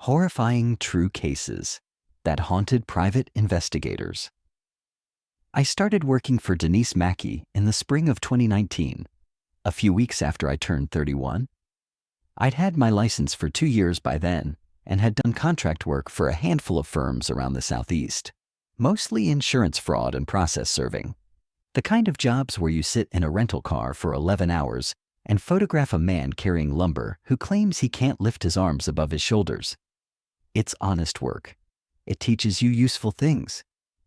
Horrifying true cases that haunted private investigators. I started working for Denise Mackey in the spring of 2019, a few weeks after I turned 31. I'd had my license for 2 years by then and had done contract work for a handful of firms around the Southeast, mostly insurance fraud and process serving. The kind of jobs where you sit in a rental car for 11 hours and photograph a man carrying lumber who claims he can't lift his arms above his shoulders. It's honest work. It teaches you useful things.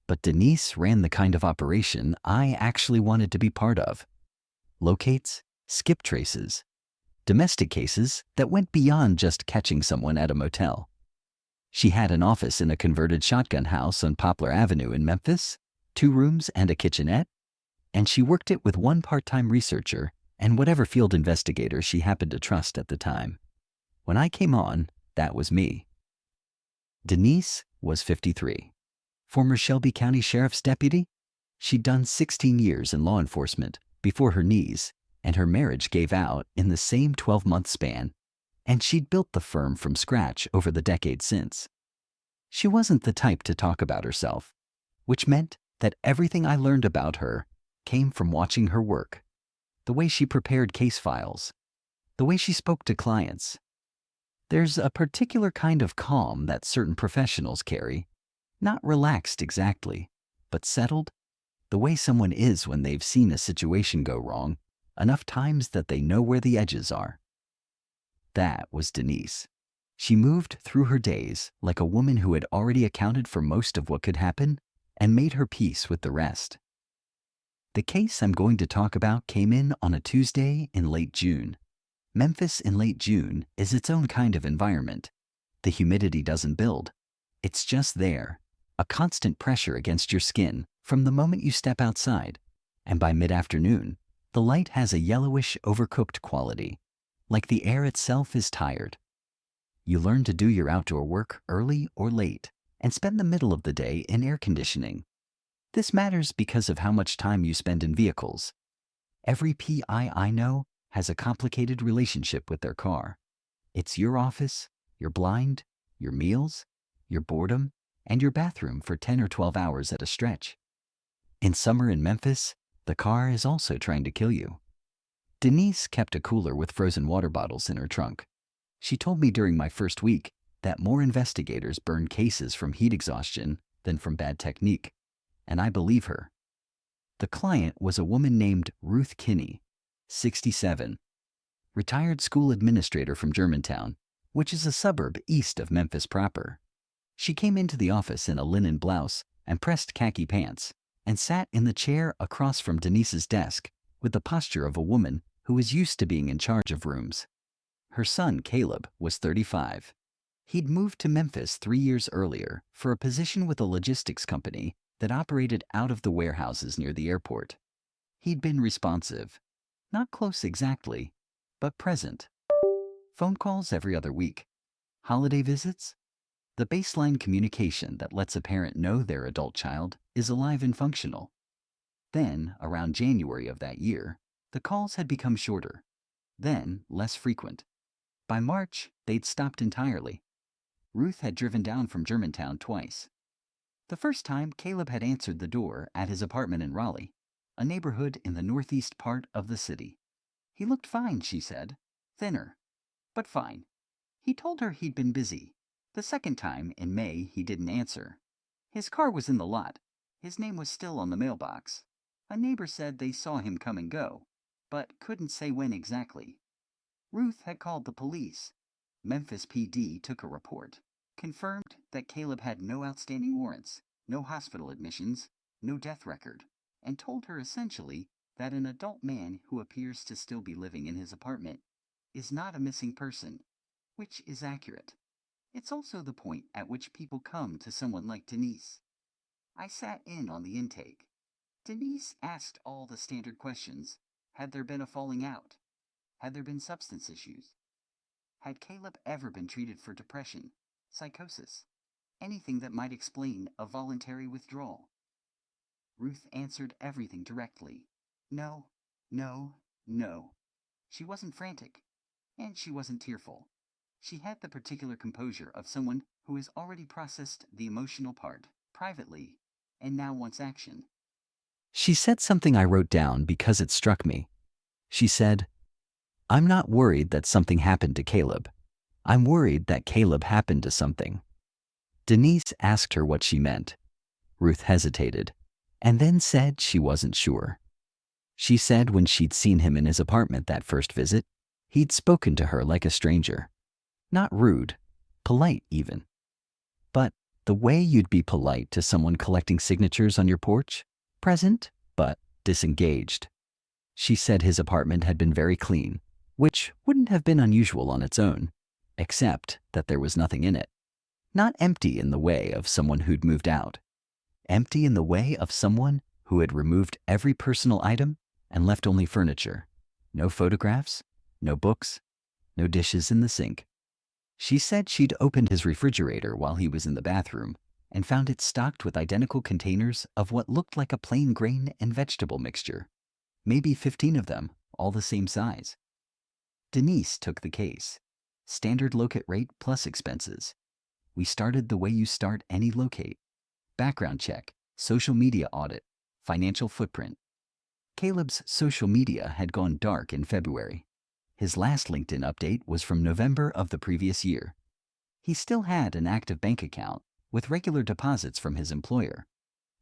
But Denise ran the kind of operation I actually wanted to be part of. Locates, skip traces, domestic cases that went beyond just catching someone at a motel. She had an office in a converted shotgun house on Poplar Avenue in Memphis, 2 rooms and a kitchenette, and she worked it with one part-time researcher and whatever field investigator she happened to trust at the time. When I came on, that was me. Denise was 53. Former Shelby County Sheriff's deputy. She'd done 16 years in law enforcement before her knees, and her marriage gave out in the same 12-month span, and she'd built the firm from scratch over the decade since. She wasn't the type to talk about herself, which meant that everything I learned about her came from watching her work. The way she prepared case files, the way she spoke to clients. There's a particular kind of calm that certain professionals carry, not relaxed exactly, but settled, the way someone is when they've seen a situation go wrong enough times that they know where the edges are. That was Denise. She moved through her days like a woman who had already accounted for most of what could happen and made her peace with the rest. The case I'm going to talk about came in on a Tuesday in late June. Memphis in late June is its own kind of environment. The humidity doesn't build. It's just there, a constant pressure against your skin from the moment you step outside, and by mid-afternoon, the light has a yellowish, overcooked quality, like the air itself is tired. You learn to do your outdoor work early or late and spend the middle of the day in air conditioning. This matters because of how much time you spend in vehicles. Every PI I know has a complicated relationship with their car. It's your office, your blind, your meals, your boredom, and your bathroom for 10 or 12 hours at a stretch. In summer in Memphis, the car is also trying to kill you. Denise kept a cooler with frozen water bottles in her trunk. She told me during my first week that more investigators burn cases from heat exhaustion than from bad technique, and I believe her. The client was a woman named Ruth Kinney, 67, retired school administrator from Germantown, which is a suburb east of Memphis proper. She came into the office in a linen blouse and pressed khaki pants, and sat in the chair across from Denise's desk with the posture of a woman who was used to being in charge of rooms. Her son, Caleb, was 35. He'd moved to Memphis 3 years earlier for a position with a logistics company that operated out of the warehouses near the airport. He'd been responsive, not close exactly, but present. Phone calls every other week. Holiday visits. The baseline communication that lets a parent know their adult child is alive and functional. Then, around January of that year, the calls had become shorter, then less frequent. By March, they'd stopped entirely. Ruth had driven down from Germantown twice. The first time, Caleb had answered the door at his apartment in Raleigh, a neighborhood in the northeast part of the city. He looked fine, she said, thinner, but fine. He told her he'd been busy. The second time, in May, he didn't answer. His car was in the lot. His name was still on the mailbox. A neighbor said they saw him come and go, but couldn't say when exactly. Ruth had called the police. Memphis PD took a report, confirmed that Caleb had no outstanding warrants, no hospital admissions, no death record, and told her essentially that an adult man who appears to still be living in his apartment is not a missing person, which is accurate. It's also the point at which people come to someone like Denise. I sat in on the intake. Denise asked all the standard questions. Had there been a falling out? Had there been substance issues? Had Caleb ever been treated for depression, psychosis, anything that might explain a voluntary withdrawal? Ruth answered everything directly. No, no, no. She wasn't frantic, and she wasn't tearful. She had the particular composure of someone who has already processed the emotional part privately and now wants action. She said something I wrote down because it struck me. She said, "I'm not worried that something happened to Caleb. I'm worried that Caleb happened to something." Denise asked her what she meant. Ruth hesitated, and then said she wasn't sure. She said when she'd seen him in his apartment that first visit, he'd spoken to her like a stranger. Not rude, polite even. But the way you'd be polite to someone collecting signatures on your porch, present, but disengaged. She said his apartment had been very clean, which wouldn't have been unusual on its own, except that there was nothing in it. Not empty in the way of someone who'd moved out. Empty in the way of someone who had removed every personal item and left only furniture. No photographs, no books, no dishes in the sink. She said she'd opened his refrigerator while he was in the bathroom and found it stocked with identical containers of what looked like a plain grain and vegetable mixture. Maybe 15 of them, all the same size. Denise took the case. Standard locate rate plus expenses. We started the way you start any locate. Background check, social media audit, financial footprint. Caleb's social media had gone dark in February. His last LinkedIn update was from November of the previous year. He still had an active bank account with regular deposits from his employer,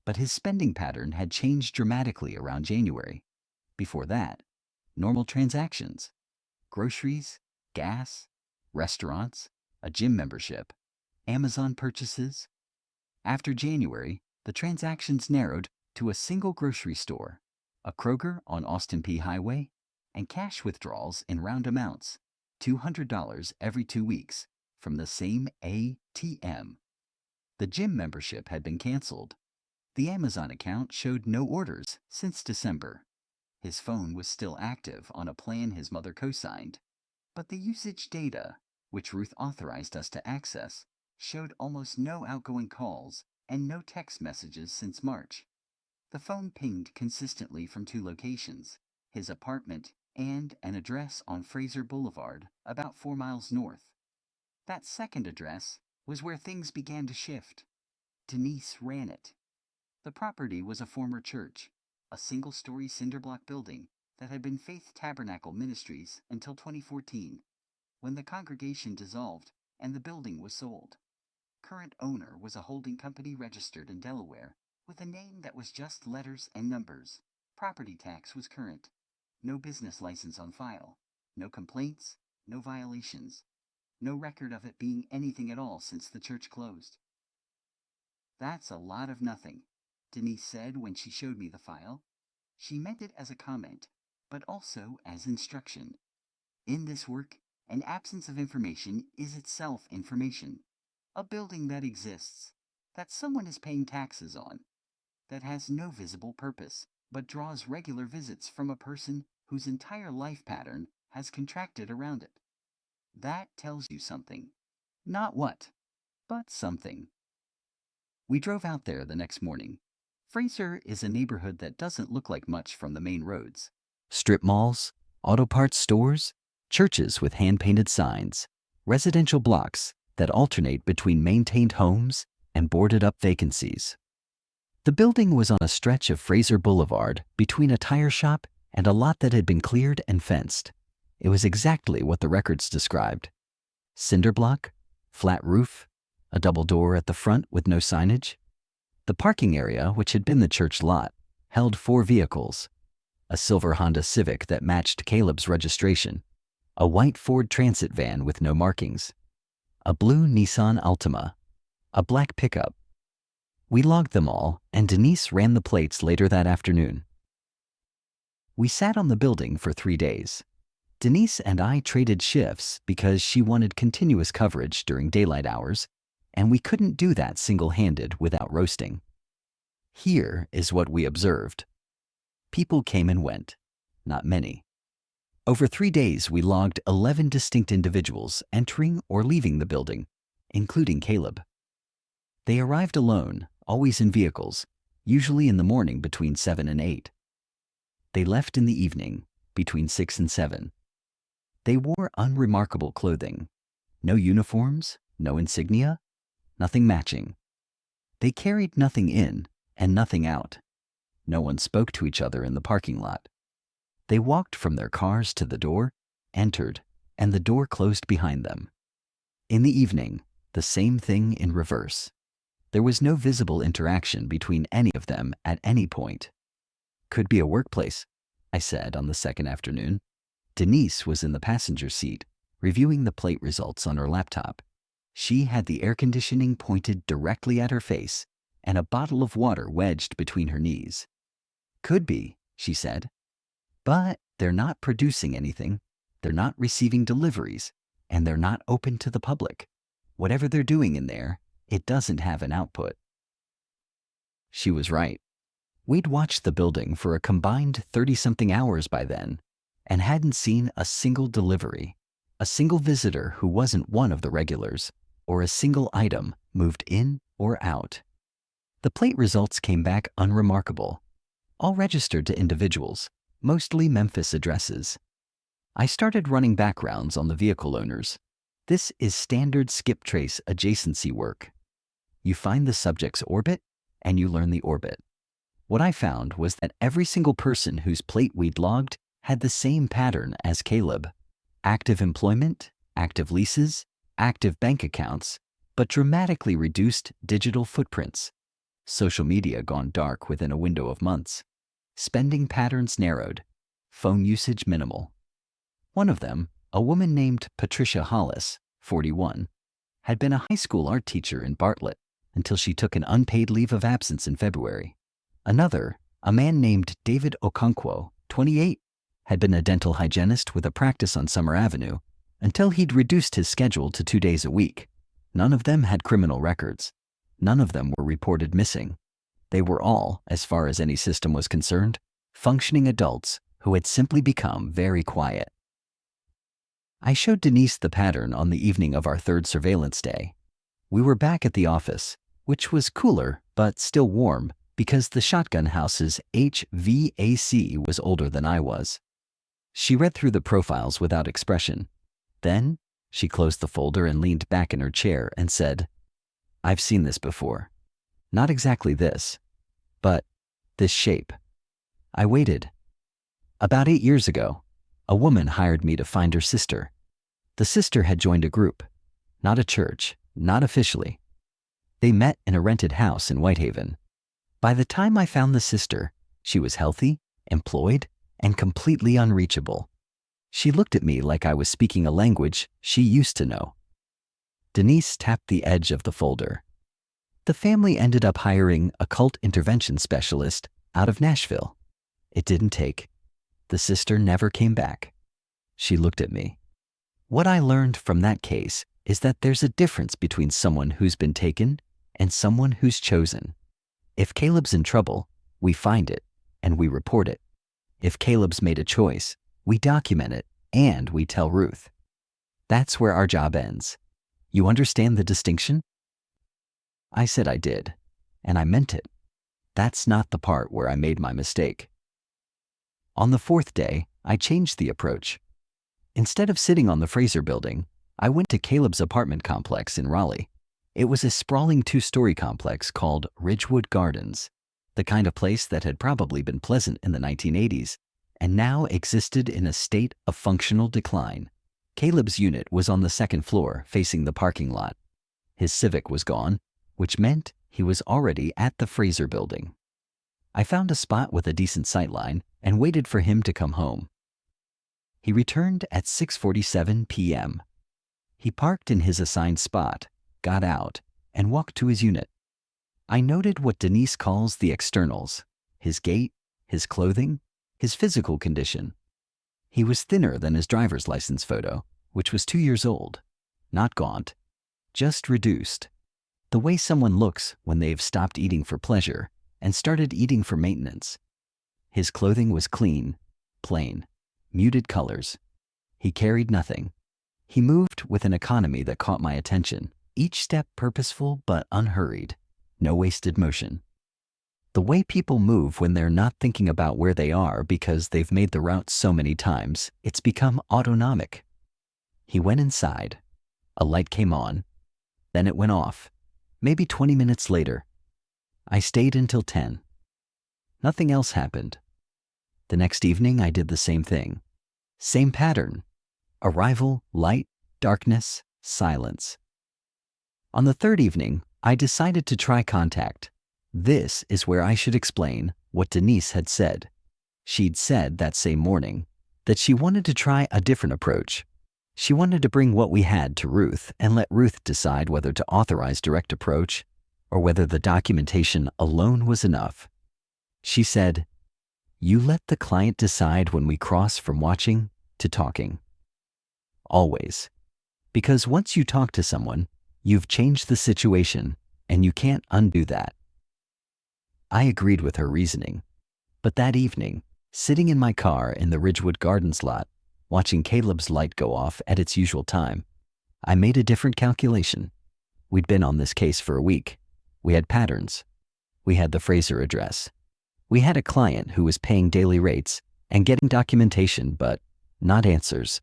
but his spending pattern had changed dramatically around January. Before that, normal transactions, groceries, gas, restaurants, a gym membership, Amazon purchases. After January, the transactions narrowed to a single grocery store, a Kroger on Austin P Highway, and cash withdrawals in round amounts, $200 every 2 weeks, from the same ATM. The gym membership had been canceled. The Amazon account showed no orders since December. His phone was still active on a plan his mother co-signed, but the usage data, which Ruth authorized us to access, showed almost no outgoing calls and no text messages since March. The phone pinged consistently from 2 locations, his apartment and an address on Fraser Boulevard, about 4 miles north. That second address was where things began to shift. Denise ran it. The property was a former church, a single-story cinder-block building that had been Faith Tabernacle Ministries until 2014, when the congregation dissolved and the building was sold. Current owner was a holding company registered in Delaware with a name that was just letters and numbers. Property tax was current. No business license on file. No complaints. No violations. No record of it being anything at all since the church closed. "That's a lot of nothing," Denise said when she showed me the file. She meant it as a comment, but also as instruction. In this work, an absence of information is itself information. A building that exists, that someone is paying taxes on, that has no visible purpose, but draws regular visits from a person whose entire life pattern has contracted around it. That tells you something. Not what, but something. We drove out there the next morning. Fraser is a neighborhood that doesn't look like much from the main roads. Strip malls, auto parts stores, churches with hand-painted signs, residential blocks that alternate between maintained homes and boarded-up vacancies. The building was on a stretch of Fraser Boulevard between a tire shop and a lot that had been cleared and fenced. It was exactly what the records described. Cinder block, flat roof, a double door at the front with no signage. The parking area, which had been the church lot, held 4 vehicles. A silver Honda Civic that matched Caleb's registration, a white Ford Transit van with no markings, a blue Nissan Altima, a black pickup. We logged them all, and Denise ran the plates later that afternoon. We sat on the building for 3 days. Denise and I traded shifts because she wanted continuous coverage during daylight hours, and we couldn't do that single-handed without roasting. Here is what we observed. People came and went, not many. Over 3 days, we logged 11 distinct individuals entering or leaving the building, including Caleb. They arrived alone, always in vehicles, usually in the morning between 7 and 8. They left in the evening, between 6 and 7. They wore unremarkable clothing. No uniforms, no insignia, nothing matching. They carried nothing in and nothing out. No one spoke to each other in the parking lot. They walked from their cars to the door, entered, and the door closed behind them. In the evening, the same thing in reverse. There was no visible interaction between any of them at any point. Could be a workplace, I said on the second afternoon. Denise was in the passenger seat, reviewing the plate results on her laptop. She had the air conditioning pointed directly at her face and a bottle of water wedged between her knees. Could be, she said. But they're not producing anything, they're not receiving deliveries, and they're not open to the public. Whatever they're doing in there, it doesn't have an output. She was right. We'd watched the building for a combined 30-something hours by then and hadn't seen a single delivery, a single visitor who wasn't one of the regulars, or a single item moved in or out. The plate results came back unremarkable, all registered to individuals, mostly Memphis addresses. I started running backgrounds on the vehicle owners. This is standard skip trace adjacency work. You find the subject's orbit and you learn the orbit. What I found was that every single person whose plate we'd logged had the same pattern as Caleb. Active employment, active leases, active bank accounts, but dramatically reduced digital footprints. Social media gone dark within a window of months. Spending patterns narrowed. Phone usage minimal. One of them, a woman named Patricia Hollis, 41, had been a high school art teacher in Bartlett until she took an unpaid leave of absence in February. Another, a man named David Okonkwo, 28, had been a dental hygienist with a practice on Summer Avenue until he'd reduced his schedule to 2 days a week. None of them had criminal records. None of them were reported missing. They were all, as far as any system was concerned, functioning adults who had simply become very quiet. I showed Denise the pattern on the evening of our third surveillance day. We were back at the office, which was cooler but still warm because the shotgun house's HVAC was older than I was. She read through the profiles without expression. Then, she closed the folder and leaned back in her chair and said, "I've seen this before. Not exactly this, but this shape." I waited. About 8 years ago, a woman hired me to find her sister. The sister had joined a group, not a church, not officially. They met in a rented house in Whitehaven. By the time I found the sister, she was healthy, employed, and completely unreachable. She looked at me like I was speaking a language she used to know. Denise tapped the edge of the folder. The family ended up hiring a cult intervention specialist out of Nashville. It didn't take. The sister never came back. She looked at me. What I learned from that case is that there's a difference between someone who's been taken and someone who's chosen. If Caleb's in trouble, we find it and we report it. If Caleb's made a choice, we document it and we tell Ruth. That's where our job ends. You understand the distinction? I said I did, and I meant it. That's not the part where I made my mistake. On the fourth day, I changed the approach. Instead of sitting on the Fraser building, I went to Caleb's apartment complex in Raleigh. It was a sprawling 2-story complex called Ridgewood Gardens, the kind of place that had probably been pleasant in the 1980s and now existed in a state of functional decline. Caleb's unit was on the second floor facing the parking lot. His Civic was gone, which meant he was already at the Fraser building. I found a spot with a decent sightline and waited for him to come home. He returned at 6:47 p.m. He parked in his assigned spot, got out, and walked to his unit. I noted what Denise calls the externals: his gait, his clothing, his physical condition. He was thinner than his driver's license photo, which was 2 years old. Not gaunt, just reduced. The way someone looks when they've stopped eating for pleasure and started eating for maintenance. His clothing was clean, plain, muted colors. He carried nothing. He moved with an economy that caught my attention, each step purposeful but unhurried, no wasted motion. The way people move when they're not thinking about where they are because they've made the route so many times, it's become autonomic. He went inside. A light came on, then it went off, maybe 20 minutes later. I stayed until 10. Nothing else happened. The next evening, I did the same thing. Same pattern. Arrival, light, darkness, silence. On the third evening, I decided to try contact. This is where I should explain what Denise had said. She'd said that same morning that she wanted to try a different approach. She wanted to bring what we had to Ruth and let Ruth decide whether to authorize direct approach or whether the documentation alone was enough. She said, "You let the client decide when we cross from watching to talking. Always. Because once you talk to someone, you've changed the situation and you can't undo that." I agreed with her reasoning. But that evening, sitting in my car in the Ridgewood Gardens lot, watching Caleb's light go off at its usual time, I made a different calculation. We'd been on this case for a week. We had patterns. We had the Fraser address. We had a client who was paying daily rates and getting documentation, but not answers.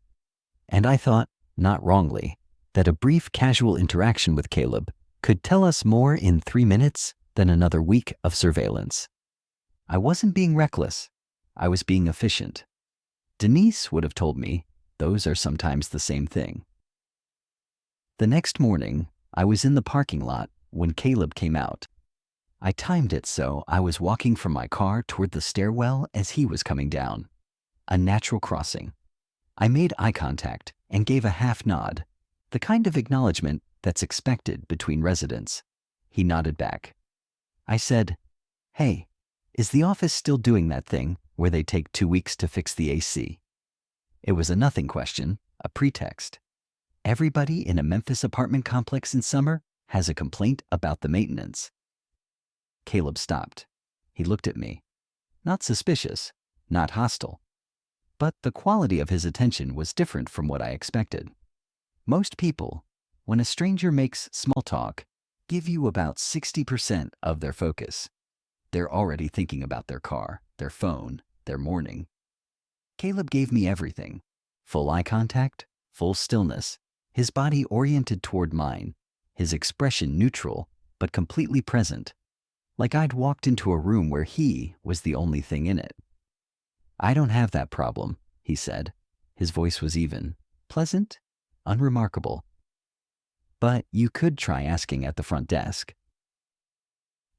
And I thought, not wrongly, that a brief casual interaction with Caleb could tell us more in 3 minutes than another week of surveillance. I wasn't being reckless. I was being efficient. Denise would have told me those are sometimes the same thing. The next morning, I was in the parking lot when Caleb came out. I timed it so I was walking from my car toward the stairwell as he was coming down. A natural crossing. I made eye contact and gave a half nod, the kind of acknowledgement that's expected between residents. He nodded back. I said, "Hey, is the office still doing that thing where they take 2 weeks to fix the AC?" It was a nothing question, a pretext. Everybody in a Memphis apartment complex in summer has a complaint about the maintenance. Caleb stopped. He looked at me. Not suspicious, not hostile. But the quality of his attention was different from what I expected. Most people, when a stranger makes small talk, give you about 60% of their focus. They're already thinking about their car, their phone, their morning. Caleb gave me everything. Full eye contact, full stillness, his body oriented toward mine, his expression neutral but completely present, like I'd walked into a room where he was the only thing in it. "I don't have that problem," he said. His voice was even, pleasant, unremarkable. "But you could try asking at the front desk."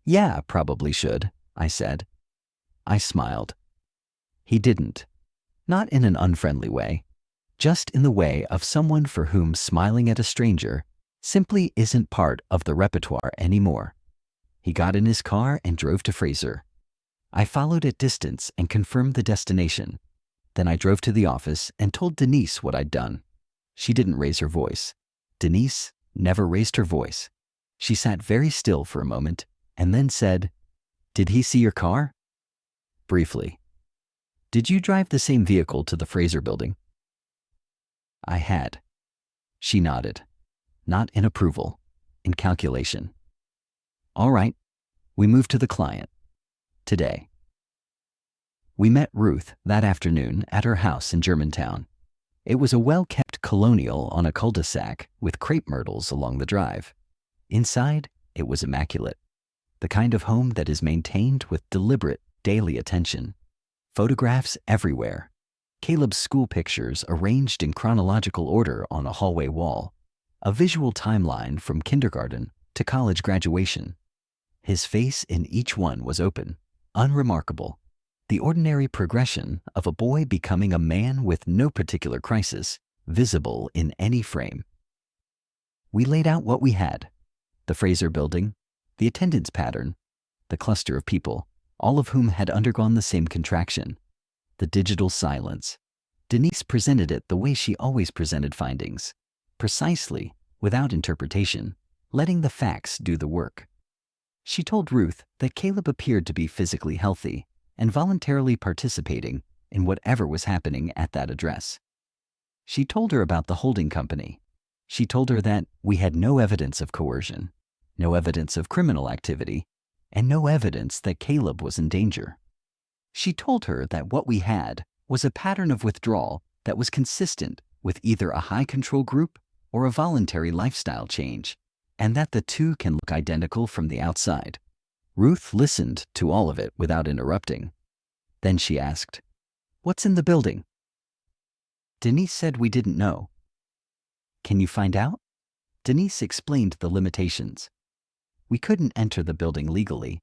"Yeah, probably should," I said. I smiled. He didn't. Not in an unfriendly way, just in the way of someone for whom smiling at a stranger simply isn't part of the repertoire anymore. He got in his car and drove to Fraser. I followed at distance and confirmed the destination. Then I drove to the office and told Denise what I'd done. She didn't raise her voice. Denise never raised her voice. She sat very still for a moment and then said, "Did he see your car?" Briefly. "Did you drive the same vehicle to the Fraser building?" I had. She nodded. Not in approval, in calculation. All right, we moved to the client. Today. We met Ruth that afternoon at her house in Germantown. It was a well-kept colonial on a cul-de-sac with crepe myrtles along the drive. Inside, it was immaculate. The kind of home that is maintained with deliberate daily attention. Photographs everywhere. Caleb's school pictures arranged in chronological order on a hallway wall. A visual timeline from kindergarten to college graduation. His face in each one was open, unremarkable. The ordinary progression of a boy becoming a man with no particular crisis visible in any frame. We laid out what we had. The Fraser building, the attendance pattern, the cluster of people, all of whom had undergone the same contraction. The digital silence. Denise presented it the way she always presented findings. Precisely, without interpretation, letting the facts do the work. She told Ruth that Caleb appeared to be physically healthy and voluntarily participating in whatever was happening at that address. She told her about the holding company. She told her that we had no evidence of coercion, no evidence of criminal activity, and no evidence that Caleb was in danger. She told her that what we had was a pattern of withdrawal that was consistent with either a high control group or a voluntary lifestyle change, and that the two can look identical from the outside. Ruth listened to all of it without interrupting. Then she asked, "What's in the building?" Denise said we didn't know. "Can you find out?" Denise explained the limitations. We couldn't enter the building legally.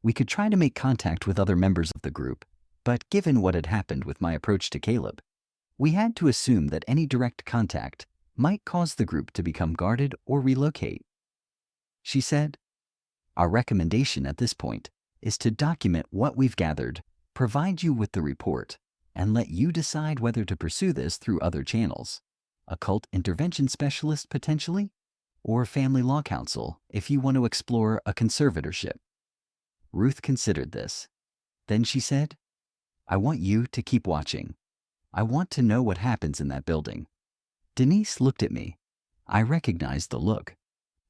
We could try to make contact with other members of the group, but given what had happened with my approach to Caleb, we had to assume that any direct contact might cause the group to become guarded or relocate. She said, "Our recommendation at this point is to document what we've gathered, provide you with the report, and let you decide whether to pursue this through other channels. Occult intervention specialist potentially, or family law counsel if you want to explore a conservatorship." Ruth considered this. Then she said, "I want you to keep watching. I want to know what happens in that building." Denise looked at me. I recognized the look.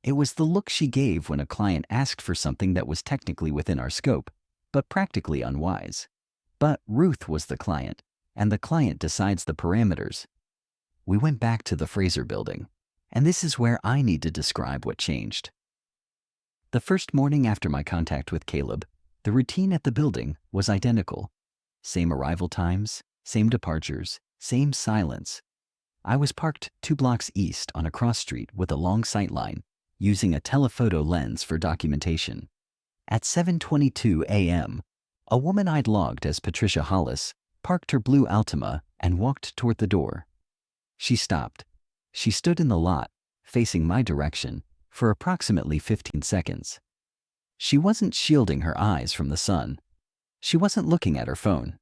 It was the look she gave when a client asked for something that was technically within our scope, but practically unwise. But Ruth was the client, and the client decides the parameters. We went back to the Fraser building, and this is where I need to describe what changed. The first morning after my contact with Caleb, the routine at the building was identical. Same arrival times, same departures, same silence. I was parked 2 blocks east on a cross street with a long sight line, using a telephoto lens for documentation. At 7:22 a.m., a woman I'd logged as Patricia Hollis parked her blue Altima and walked toward the door. She stopped. She stood in the lot, facing my direction, for approximately 15 seconds. She wasn't shielding her eyes from the sun. She wasn't looking at her phone.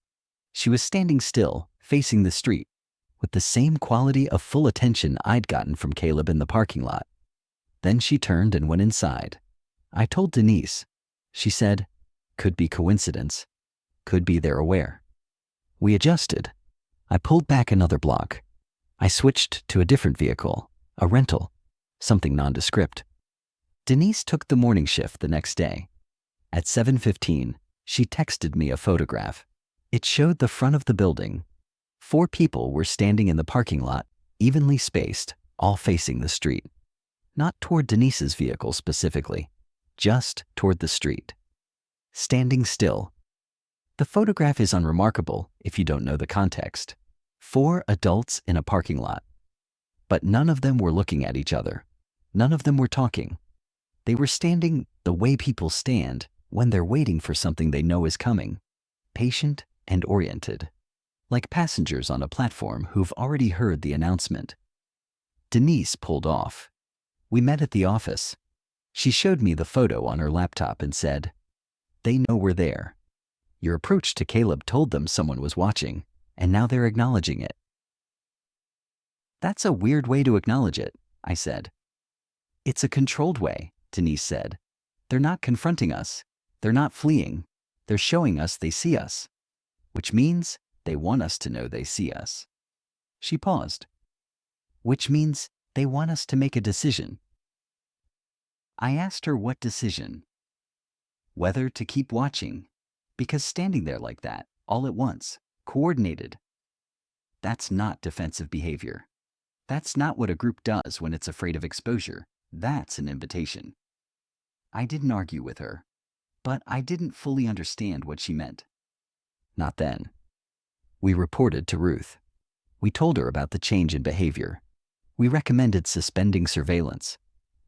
She was standing still, facing the street, with the same quality of full attention I'd gotten from Caleb in the parking lot. Then she turned and went inside. I told Denise. She said, "Could be coincidence. Could be they're aware." We adjusted. I pulled back another block. I switched to a different vehicle, a rental, something nondescript. Denise took the morning shift the next day. At 7:15, she texted me a photograph. It showed the front of the building. 4 people were standing in the parking lot, evenly spaced, all facing the street. Not toward Denise's vehicle specifically, just toward the street. Standing still. The photograph is unremarkable if you don't know the context. 4 adults in a parking lot. But none of them were looking at each other. None of them were talking. They were standing the way people stand when they're waiting for something they know is coming, patient and oriented, like passengers on a platform who've already heard the announcement. Denise pulled off. We met at the office. She showed me the photo on her laptop and said, "They know we're there. Your approach to Caleb told them someone was watching, and now they're acknowledging it." "That's a weird way to acknowledge it," I said. "It's a controlled way," Denise said. "They're not confronting us. They're not fleeing. They're showing us they see us, which means they want us to know they see us." She paused. "Which means they want us to make a decision." I asked her what decision. Whether to keep watching, because standing there like that, all at once, coordinated, that's not defensive behavior. That's not what a group does when it's afraid of exposure. That's an invitation. I didn't argue with her, but I didn't fully understand what she meant. Not then. We reported to Ruth. We told her about the change in behavior. We recommended suspending surveillance.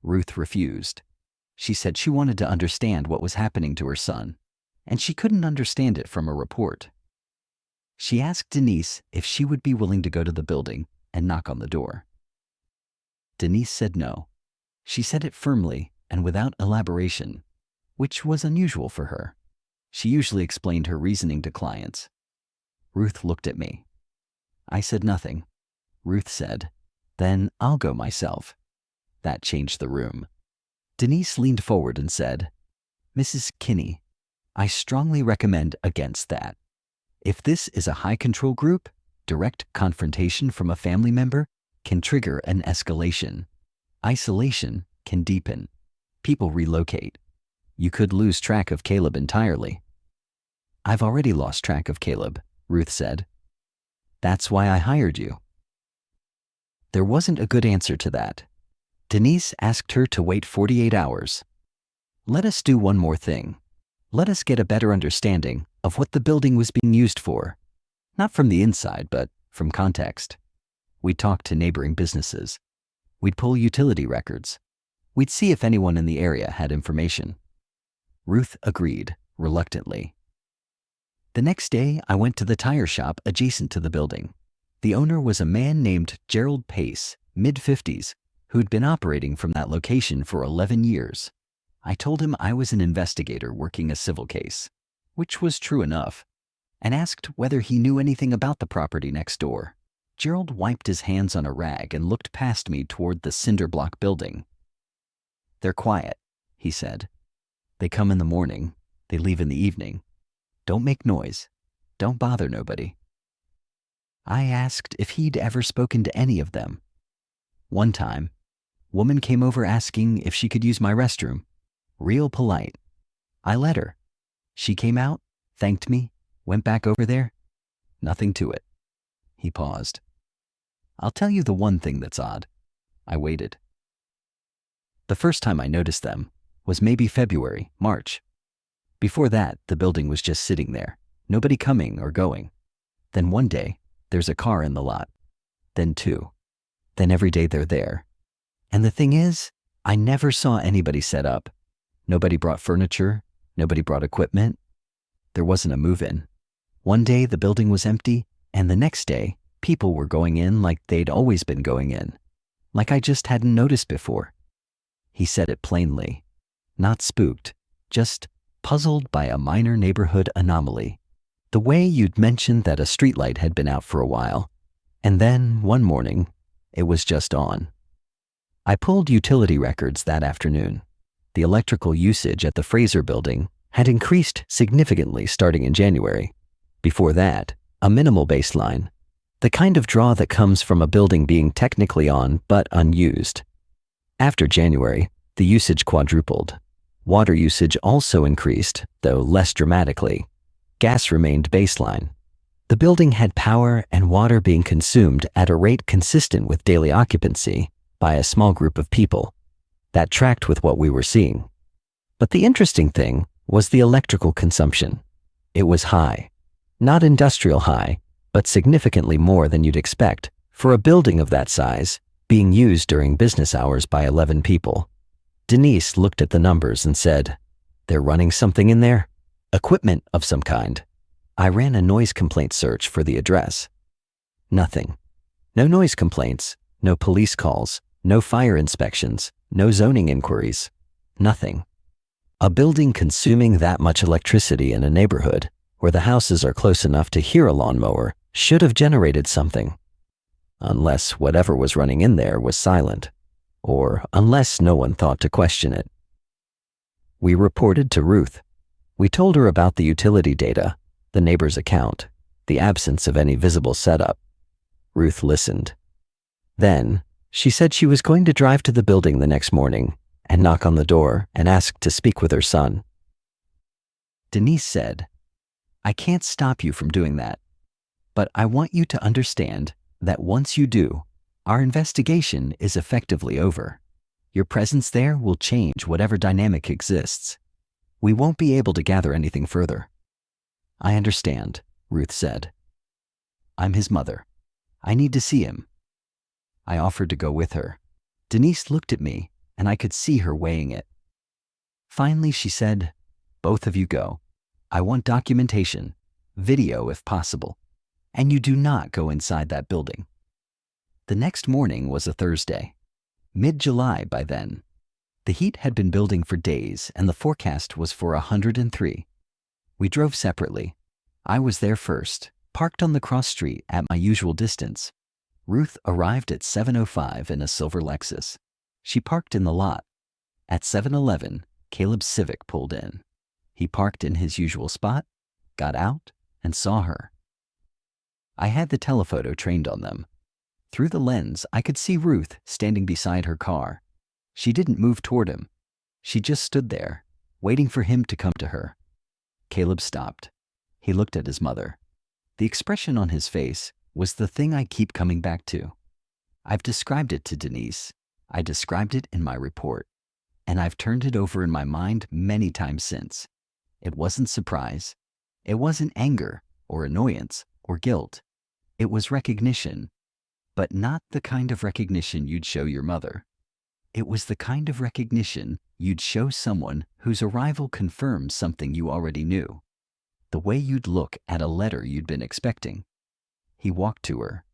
Ruth refused. She said she wanted to understand what was happening to her son, and she couldn't understand it from a report. She asked Denise if she would be willing to go to the building and knock on the door. Denise said no. She said it firmly and without elaboration, which was unusual for her. She usually explained her reasoning to clients. Ruth looked at me. I said nothing. Ruth said, "Then I'll go myself." That changed the room. Denise leaned forward and said, "Mrs. Kinney, I strongly recommend against that. If this is a high-control group, direct confrontation from a family member can trigger an escalation. Isolation can deepen. People relocate. You could lose track of Caleb entirely." "I've already lost track of Caleb," Ruth said. "That's why I hired you." There wasn't a good answer to that. Denise asked her to wait 48 hours. Let us do one more thing. Let us get a better understanding of what the building was being used for. Not from the inside, but from context. We'd talk to neighboring businesses. We'd pull utility records. We'd see if anyone in the area had information. Ruth agreed, reluctantly. The next day, I went to the tire shop adjacent to the building. The owner was a man named Gerald Pace, mid-50s, who'd been operating from that location for 11 years. I told him I was an investigator working a civil case, which was true enough, and asked whether he knew anything about the property next door. Gerald wiped his hands on a rag and looked past me toward the cinder block building. They're quiet, he said. They come in the morning, they leave in the evening. Don't make noise. Don't bother nobody. I asked if he'd ever spoken to any of them. One time, woman came over asking if she could use my restroom. Real polite. I let her. She came out, thanked me, went back over there. Nothing to it. He paused. I'll tell you the one thing that's odd. I waited. The first time I noticed them was maybe February, March. Before that, the building was just sitting there, nobody coming or going. Then one day, there's a car in the lot. Then two. Then every day they're there. And the thing is, I never saw anybody set up. Nobody brought furniture, nobody brought equipment. There wasn't a move-in. One day the building was empty, and the next day, people were going in like they'd always been going in. Like I just hadn't noticed before. He said it plainly. Not spooked, just puzzled by a minor neighborhood anomaly. The way you'd mentioned that a streetlight had been out for a while, and then, one morning, it was just on. I pulled utility records that afternoon. The electrical usage at the Fraser building had increased significantly starting in January. Before that, a minimal baseline, the kind of draw that comes from a building being technically on but unused. After January, the usage quadrupled. Water usage also increased, though less dramatically. Gas remained baseline. The building had power and water being consumed at a rate consistent with daily occupancy by a small group of people. That tracked with what we were seeing. But the interesting thing was the electrical consumption. It was high. Not industrial high, but significantly more than you'd expect for a building of that size being used during business hours by 11 people. Denise looked at the numbers and said, "They're running something in there? Equipment of some kind." I ran a noise complaint search for the address. Nothing. No noise complaints, no police calls, no fire inspections, no zoning inquiries. Nothing. A building consuming that much electricity in a neighborhood where the houses are close enough to hear a lawnmower should have generated something. Unless whatever was running in there was silent, or unless no one thought to question it. We reported to Ruth. We told her about the utility data, the neighbor's account, the absence of any visible setup. Ruth listened. Then, she said she was going to drive to the building the next morning and knock on the door and ask to speak with her son. Denise said, "I can't stop you from doing that, but I want you to understand that once you do, our investigation is effectively over. Your presence there will change whatever dynamic exists. We won't be able to gather anything further." "I understand," Ruth said. "I'm his mother. I need to see him." I offered to go with her. Denise looked at me, and I could see her weighing it. Finally, she said, "Both of you go. I want documentation, video if possible, and you do not go inside that building." The next morning was a Thursday, mid-July by then. The heat had been building for days, and the forecast was for 103. We drove separately. I was there first, parked on the cross street at my usual distance. Ruth arrived at 7:05 in a silver Lexus. She parked in the lot. At 7:11, Caleb's Civic pulled in. He parked in his usual spot, got out, and saw her. I had the telephoto trained on them. Through the lens, I could see Ruth standing beside her car. She didn't move toward him. She just stood there, waiting for him to come to her. Caleb stopped. He looked at his mother. The expression on his face was the thing I keep coming back to. I've described it to Denise. I described it in my report, and I've turned it over in my mind many times since. It wasn't surprise. It wasn't anger or annoyance or guilt. It was recognition, but not the kind of recognition you'd show your mother. It was the kind of recognition you'd show someone whose arrival confirms something you already knew. The way you'd look at a letter you'd been expecting. He walked to her.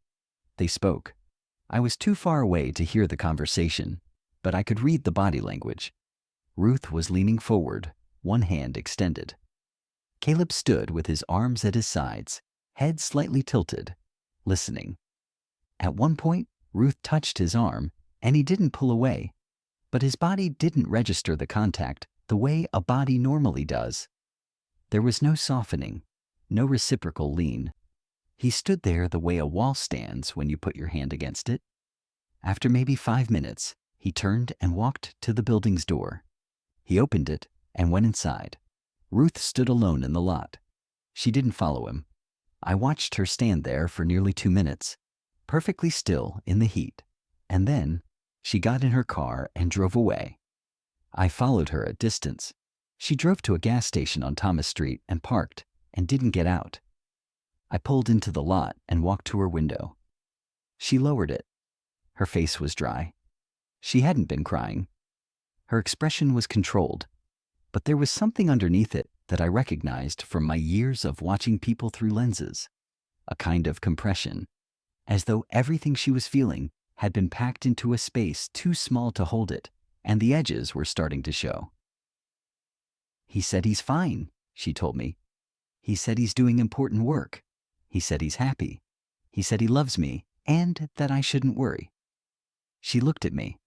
They spoke. I was too far away to hear the conversation, but I could read the body language. Ruth was leaning forward, one hand extended. Caleb stood with his arms at his sides, head slightly tilted, listening. At one point, Ruth touched his arm, and he didn't pull away, but his body didn't register the contact the way a body normally does. There was no softening, no reciprocal lean. He stood there the way a wall stands when you put your hand against it. After maybe 5 minutes, he turned and walked to the building's door. He opened it and went inside. Ruth stood alone in the lot. She didn't follow him. I watched her stand there for nearly 2 minutes, perfectly still in the heat, and then she got in her car and drove away. I followed her at distance. She drove to a gas station on Thomas Street and parked and didn't get out. I pulled into the lot and walked to her window. She lowered it. Her face was dry. She hadn't been crying. Her expression was controlled, but there was something underneath it that I recognized from my years of watching people through lenses, a kind of compression, as though everything she was feeling had been packed into a space too small to hold it, and the edges were starting to show. He said he's fine, she told me. He said he's doing important work. He said he's happy. He said he loves me, and that I shouldn't worry. She looked at me.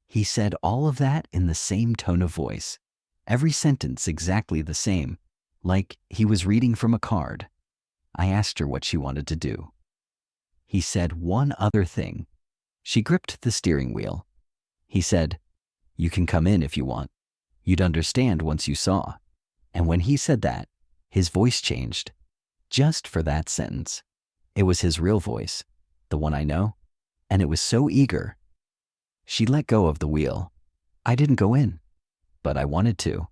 He said all of that in the same tone of voice, every sentence exactly the same, like he was reading from a card. I asked her what she wanted to do. He said one other thing. She gripped the steering wheel. He said, "You can come in if you want. You'd understand once you saw." And when he said that, his voice changed. Just for that sentence. It was his real voice, the one I know, and it was so eager. She let go of the wheel. I didn't go in, but I wanted to.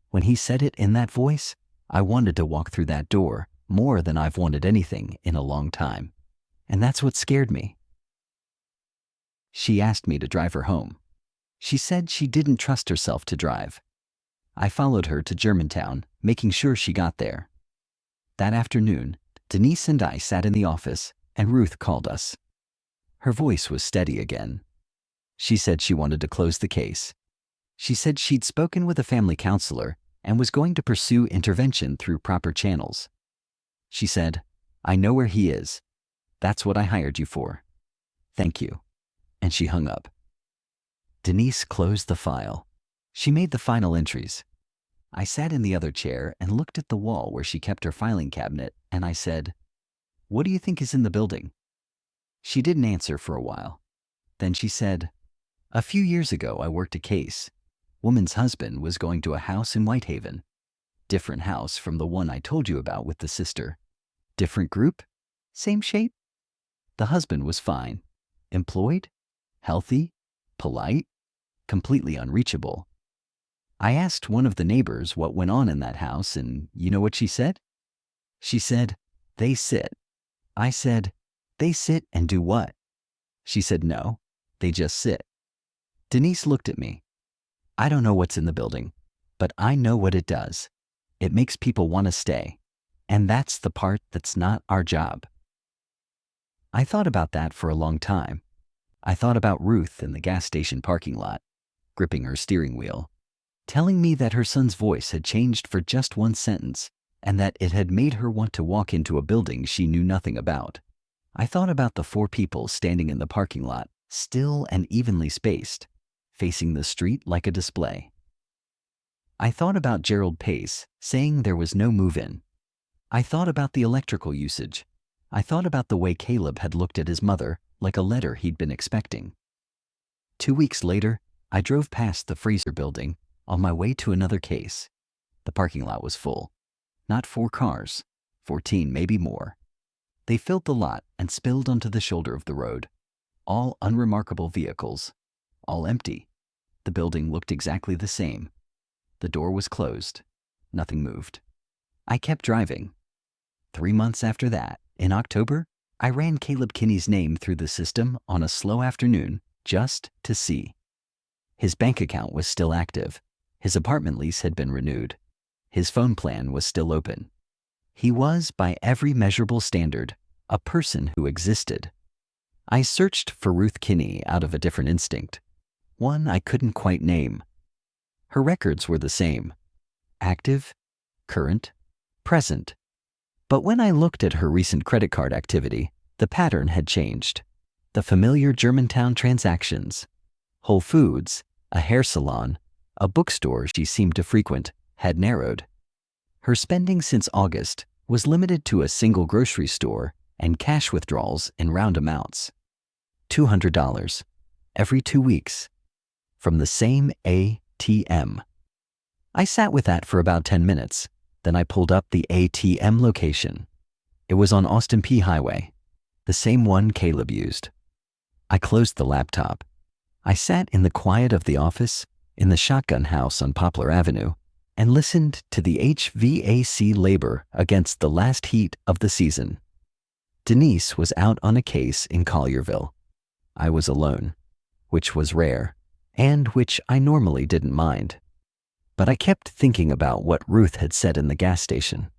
When he said it in that voice, I wanted to walk through that door more than I've wanted anything in a long time. And that's what scared me. She asked me to drive her home. She said she didn't trust herself to drive. I followed her to Germantown, making sure she got there. That afternoon, Denise and I sat in the office, and Ruth called us. Her voice was steady again. She said she wanted to close the case. She said she'd spoken with a family counselor and was going to pursue intervention through proper channels. She said, "I know where he is. That's what I hired you for. Thank you." And she hung up. Denise closed the file. She made the final entries. I sat in the other chair and looked at the wall where she kept her filing cabinet, and I said, "What do you think is in the building?" She didn't answer for a while. Then she said, "A few years ago I worked a case. Woman's husband was going to a house in Whitehaven. Different house from the one I told you about with the sister. Different group? Same shape? The husband was fine. Employed? Healthy? Polite? Completely unreachable. I asked one of the neighbors what went on in that house, and you know what she said? She said, 'They sit.' I said, 'They sit and do what?' She said, 'No, they just sit.'" Denise looked at me. "I don't know what's in the building, but I know what it does. It makes people want to stay. And that's the part that's not our job." I thought about that for a long time. I thought about Ruth in the gas station parking lot, gripping her steering wheel, telling me that her son's voice had changed for just one sentence, and that it had made her want to walk into a building she knew nothing about. I thought about the 4 people standing in the parking lot, still and evenly spaced, facing the street like a display. I thought about Gerald Pace saying there was no move-in. I thought about the electrical usage. I thought about the way Caleb had looked at his mother like a letter he'd been expecting. 2 weeks later, I drove past the freezer building on my way to another case. The parking lot was full. Not 4 cars, 14, maybe more. They filled the lot and spilled onto the shoulder of the road. All unremarkable vehicles. All empty. The building looked exactly the same. The door was closed. Nothing moved. I kept driving. 3 months after that, in October, I ran Caleb Kinney's name through the system on a slow afternoon just to see. His bank account was still active. His apartment lease had been renewed. His phone plan was still open. He was, by every measurable standard, a person who existed. I searched for Ruth Kinney out of a different instinct, one I couldn't quite name. Her records were the same: active, current, present. But when I looked at her recent credit card activity, the pattern had changed. The familiar Germantown transactions, Whole Foods, a hair salon, a bookstore she seemed to frequent, had narrowed. Her spending since August was limited to a single grocery store and cash withdrawals in round amounts. $200 every 2 weeks from the same ATM. I sat with that for about 10 minutes. Then I pulled up the ATM location. It was on Austin P Highway, the same one Caleb used. I closed the laptop. I sat in the quiet of the office in the shotgun house on Poplar Avenue and listened to the HVAC labor against the last heat of the season. Denise was out on a case in Collierville. I was alone, which was rare, and which I normally didn't mind. But I kept thinking about what Ruth had said in the gas station,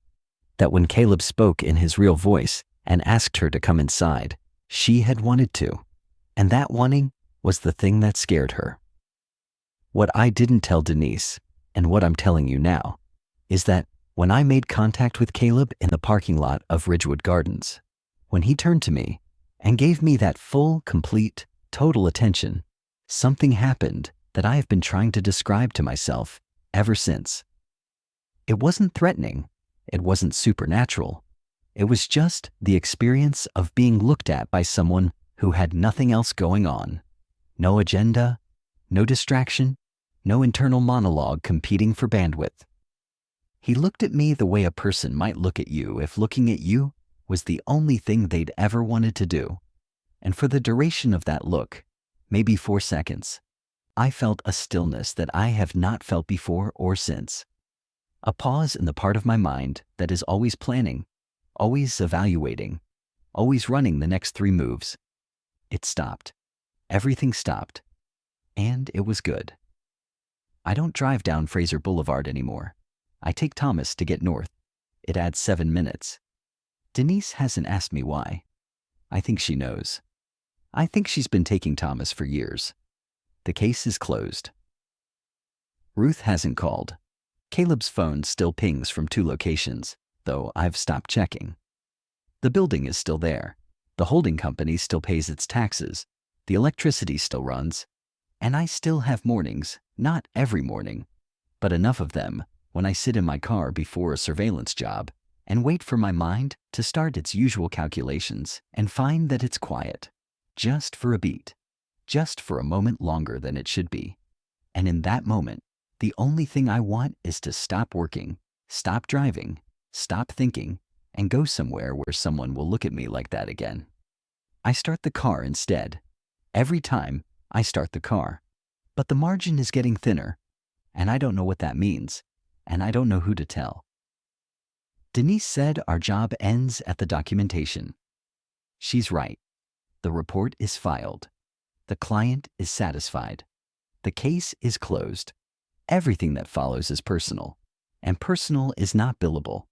that when Caleb spoke in his real voice and asked her to come inside, she had wanted to, and that wanting was the thing that scared her. What I didn't tell Denise, and what I'm telling you now, is that when I made contact with Caleb in the parking lot of Ridgewood Gardens, when he turned to me and gave me that full, complete, total attention, something happened that I have been trying to describe to myself ever since. It wasn't threatening. It wasn't supernatural. It was just the experience of being looked at by someone who had nothing else going on. No agenda, no distraction, no internal monologue competing for bandwidth. He looked at me the way a person might look at you if looking at you was the only thing they'd ever wanted to do. And for the duration of that look, maybe 4 seconds, I felt a stillness that I have not felt before or since. A pause in the part of my mind that is always planning, always evaluating, always running the next 3 moves. It stopped. Everything stopped. And it was good. I don't drive down Fraser Boulevard anymore. I take Thomas to get north. It adds 7 minutes. Denise hasn't asked me why. I think she knows. I think she's been taking Thomas for years. The case is closed. Ruth hasn't called. Caleb's phone still pings from 2 locations, though I've stopped checking. The building is still there. The holding company still pays its taxes. The electricity still runs. And I still have mornings, not every morning, but enough of them when I sit in my car before a surveillance job and wait for my mind to start its usual calculations and find that it's quiet, just for a beat. Just for a moment longer than it should be. And in that moment, the only thing I want is to stop working, stop driving, stop thinking, and go somewhere where someone will look at me like that again. I start the car instead. Every time, I start the car. But the margin is getting thinner, and I don't know what that means, and I don't know who to tell. Denise said our job ends at the documentation. She's right. The report is filed. The client is satisfied. The case is closed. Everything that follows is personal, and personal is not billable,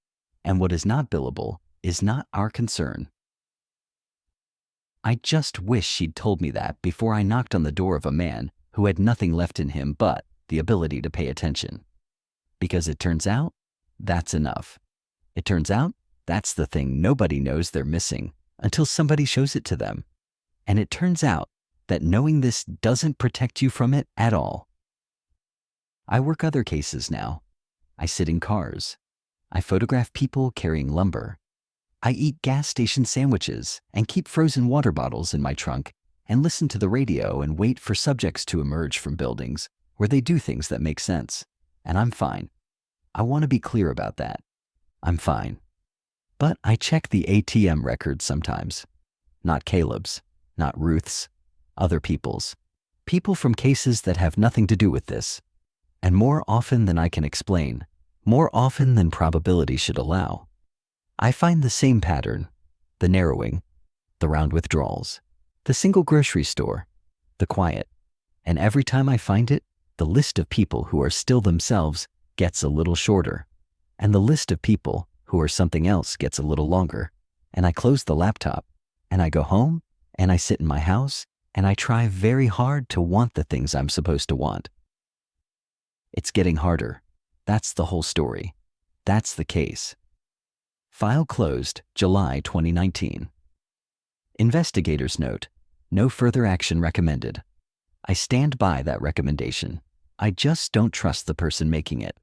and what is not billable is not our concern. I just wish she'd told me that before I knocked on the door of a man who had nothing left in him but the ability to pay attention. Because it turns out, that's enough. It turns out, that's the thing nobody knows they're missing until somebody shows it to them. And it turns out that knowing this doesn't protect you from it at all. I work other cases now. I sit in cars. I photograph people carrying lumber. I eat gas station sandwiches and keep frozen water bottles in my trunk and listen to the radio and wait for subjects to emerge from buildings where they do things that make sense. And I'm fine. I want to be clear about that. I'm fine. But I check the ATM records sometimes. Not Caleb's, not Ruth's, Other people's. People from cases that have nothing to do with this. And more often than I can explain, more often than probability should allow, I find the same pattern, the narrowing, the round withdrawals, the single grocery store, the quiet. And every time I find it, the list of people who are still themselves gets a little shorter, and the list of people who are something else gets a little longer. And I close the laptop, and I go home, and I sit in my house, and I try very hard to want the things I'm supposed to want. It's getting harder. That's the whole story. That's the case. File closed, July 2019. Investigator's note: no further action recommended. I stand by that recommendation. I just don't trust the person making it.